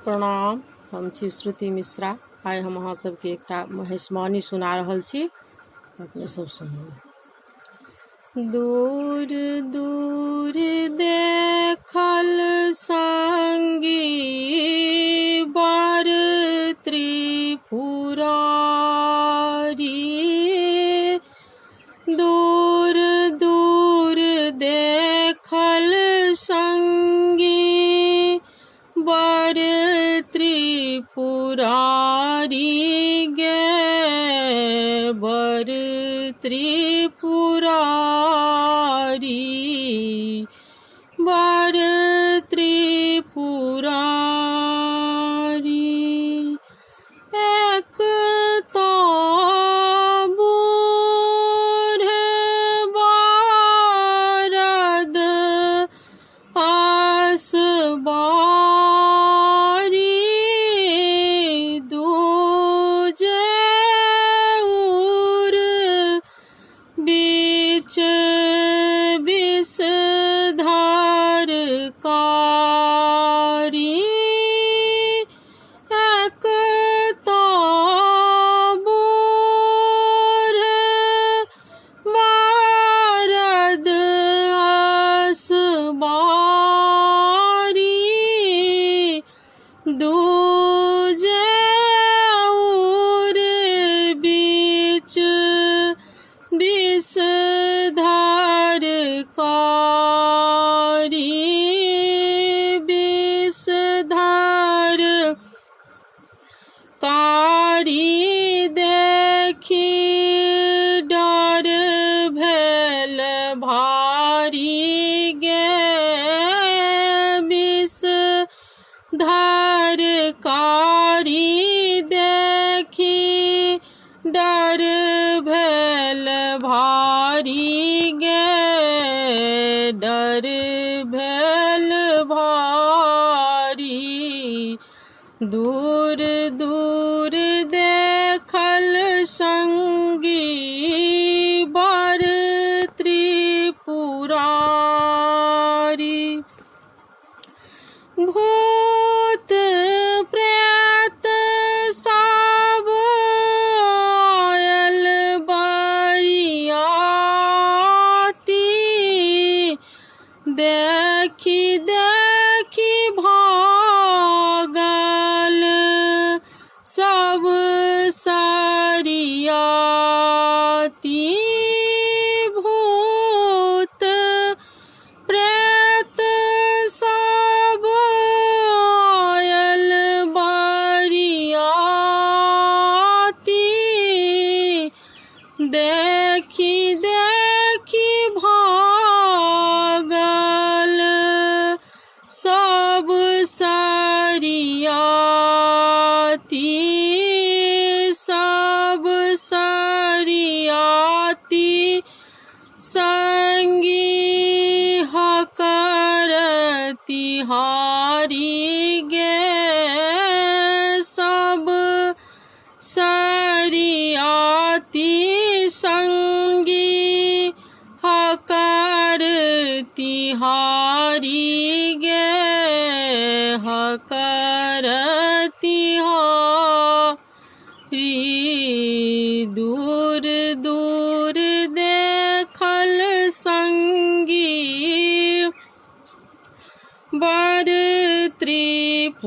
प्रणाम। हम छी श्रुति मिश्रा। आइ हम अहाँ सबके एकटा महिष्मणी सुना रहल छी, अपने सब सुनबै। दूर दूर देखल संगी बर त्रिपुरारी, दूर दूर देखल संगी बर त्रिपुरारी गे बर त्रिपुरारी, बर त्रिपुरारी। एक तो बूढ़ बारद असबारी, दूजे उर बीच विषधर कारी। एक तो बूढ़ बारद असबारी, दूजे उर बीच विषधर कारी, विषधर कारी देखी डर भेल भारी गे विषधर कारी देखी डर भेल भारी गे डर भेल भारी। दूर दूर देखल संगी बर त्रिपुरारी, भूत प्रेत सब आयल बरियाती, देखी देखी भागल सब सरियाती, भूत प्रेत सब आयल बरियाती, देखी देखी भागल सब सरियाती, सब सरियाती संगी हकरती हारी गे सब सरियाती संगी हकरती हारी गे हकरती हारी। दूर दूर देखल संगी बर त्रिपुरारी,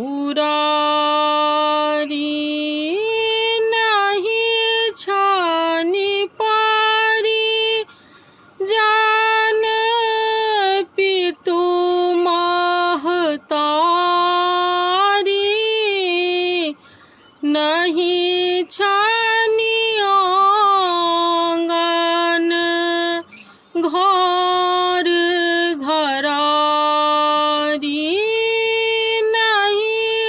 नहीं छानी पारी जान पितु महतारी, नहीं छानी आंगन घर घरारी, नहीं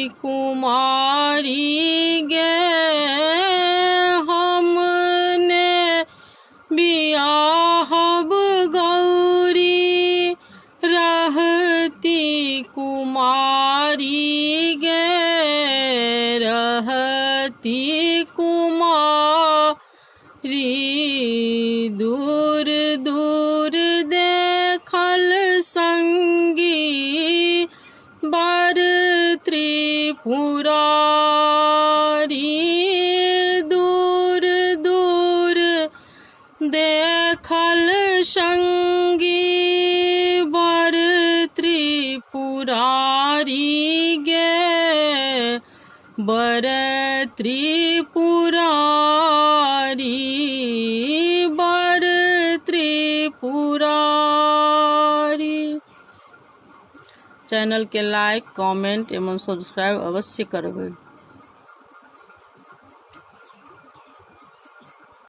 कुमारी गे हमने बियाहब गौरी रहती कुमारी गे रहती कुमारी दूर दूर देखल संगी बर त्रिपुरारी दूर दूर देखल संगी बर त्रिपुरारी गे बर त्रिपुरारी बर त्रिपुरारी। चैनल के लाइक कमेंट एवं सब्सक्राइब अवश्य करबे।